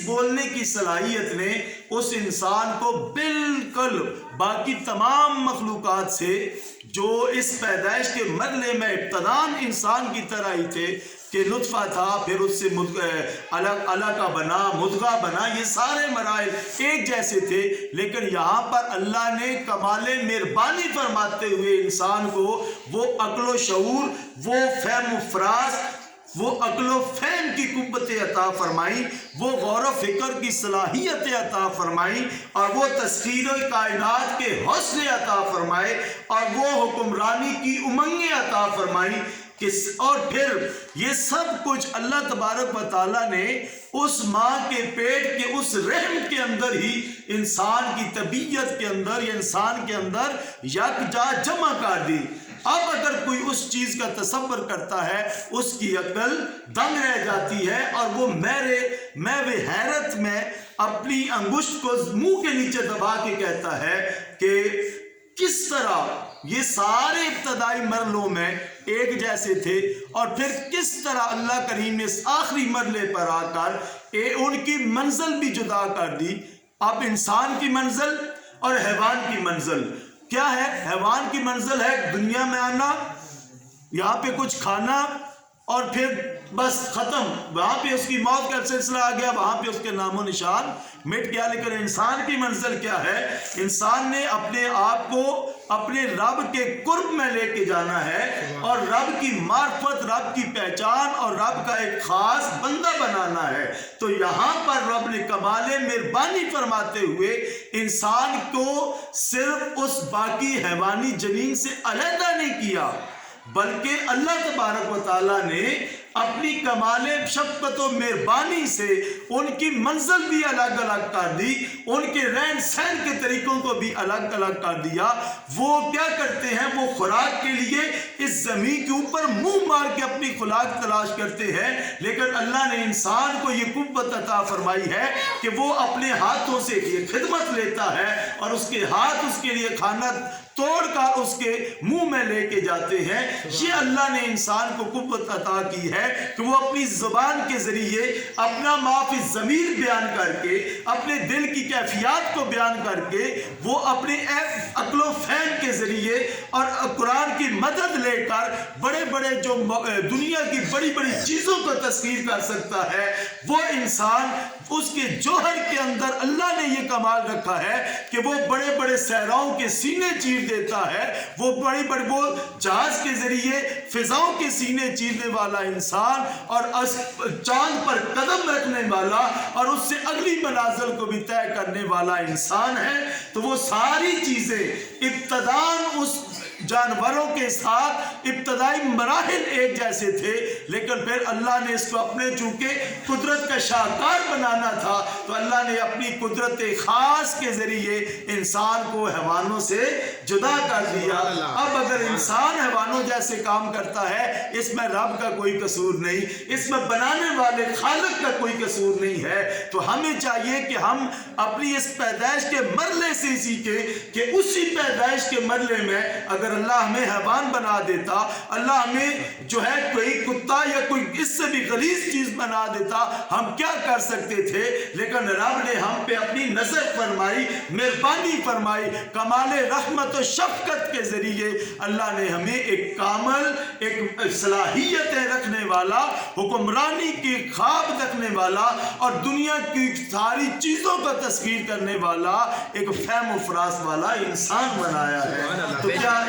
بولنے کی صلاحیت نے اس انسان کو بالکل باقی تمام مخلوقات سے جو اس پیدائش کے مرحلے میں ابتداً انسان کی طرح ہی تھے کہ نطفہ تھا، پھر اس سے علقہ بنا، مضغہ بنا، یہ سارے مراحل ایک جیسے تھے، لیکن یہاں پر اللہ نے کمال مہربانی فرماتے ہوئے انسان کو وہ عقل و شعور، وہ فہم و فراز، وہ عقل و فہم کی قوت عطا فرمائی، وہ غور و فکر کی صلاحیت عطا فرمائی، اور وہ تسخیر کائنات کے حوصلے عطا فرمائے، اور وہ حکمرانی کی امنگیں عطا فرمائی، اور پھر یہ سب کچھ اللہ تبارک و تعالیٰ نے اس ماں کے پیٹ کے اس رحم کے اندر ہی انسان کی طبیعت کے اندر یا انسان کے اندر یکجا جمع کر دی۔ اب اگر کوئی اس چیز کا تصور کرتا ہے اس کی عقل دنگ رہ جاتی ہے، اور وہ میں حیرت میں اپنی انگشت کو منہ کے نیچے دبا کے کہتا ہے کہ کس طرح یہ سارے ابتدائی مرحلوں میں ایک جیسے تھے، اور پھر کس طرح اللہ کریم نے اس آخری مرحلے پر آ کر ان کی منزل بھی جدا کر دی۔ اب انسان کی منزل اور حیوان کی منزل کیا ہے؟ حیوان کی منزل ہے دنیا میں آنا، یہاں پہ کچھ کھانا، اور پھر بس ختم، وہاں پہ اس کی موت کا سلسلہ آ گیا، وہاں پہ اس کے نام و نشان مٹ گیا۔ لیکن انسان کی منزل کیا ہے؟ انسان نے اپنے آپ کو اپنے رب کے قرب میں لے کے جانا ہے، اور رب کی معرفت، رب کی پہچان، اور رب کا ایک خاص بندہ بنانا ہے۔ تو یہاں پر رب نے کمال مہربانی فرماتے ہوئے انسان کو صرف اس باقی حیوانی جنین سے علیحدہ نہیں کیا، بلکہ اللہ تبارک و تعالیٰ نے اپنی کمال شفقت و مہربانی سے ان کی منزل بھی الگ الگ کر دی، ان کے رہن سہن کے طریقوں کو بھی الگ الگ کر دیا۔ وہ کیا کرتے ہیں؟ وہ خوراک کے لیے اس زمین کے اوپر منہ مار کے اپنی خوراک تلاش کرتے ہیں، لیکن اللہ نے انسان کو یہ قوت عطا فرمائی ہے کہ وہ اپنے ہاتھوں سے یہ خدمت لیتا ہے، اور اس کے ہاتھ اس کے لیے کھانا توڑ کر اس کے منہ میں لے کے جاتے ہیں۔ یہ اللہ نے انسان کو قوت عطا کی ہے کہ وہ اپنی زبان کے ذریعے اپنا ما فی الضمیر بیان کر کے، اپنے دل کی کیفیات کو بیان کر کے، وہ اپنے عقل و فہم کے ذریعے اور قرآن کی مدد لے کر بڑے بڑے جو دنیا کی بڑی بڑی چیزوں کو تسخیر کر سکتا ہے۔ وہ انسان اس کے جوہر کے اندر اللہ نے یہ کمال رکھا ہے کہ وہ بڑے بڑے صحراؤں کے سینے چیر دیتا ہے، وہ بڑے بڑے وہ جہاز کے ذریعے فضاؤں کے سینے چیرنے والا انسان، اور چاند پر قدم رکھنے والا، اور اس سے اگلی منازل کو بھی طے کرنے والا انسان ہے۔ تو وہ ساری چیزیں ابتداً اس جانوروں کے ساتھ ابتدائی مراحل ایک جیسے تھے، لیکن پھر اللہ نے اس کو اپنے چونکہ قدرت کا شاہکار بنانا تھا، تو اللہ نے اپنی قدرت خاص کے ذریعے انسان کو حیوانوں سے جدا کر دیا۔ اب اگر انسان حیوانوں جیسے کام کرتا ہے، اس میں رب کا کوئی قصور نہیں، اس میں بنانے والے خالق کا کوئی قصور نہیں ہے۔ تو ہمیں چاہیے کہ ہم اپنی اس پیدائش کے مرحلے سے سیکھیں کہ اسی پیدائش کے مرحلے میں اگر اللہ ہمیں حیوان بنا دیتا، اللہ ہمیں جو ہے کوئی کتا یا کوئی اس سے بھی غلیظ چیز بنا دیتا، ہم کیا کر سکتے تھے؟ لیکن رب نے ہم پہ اپنی نظر فرمائی، مہربانی فرمائی، کمال رحمت و شفقت کے ذریعے اللہ نے ہمیں ایک کامل، ایک صلاحیتیں رکھنے والا، حکمرانی کی خواب رکھنے والا، اور دنیا کی ساری چیزوں کا تسخیر کرنے والا ایک فہم و فراز والا انسان بنایا ہے۔ تو کیا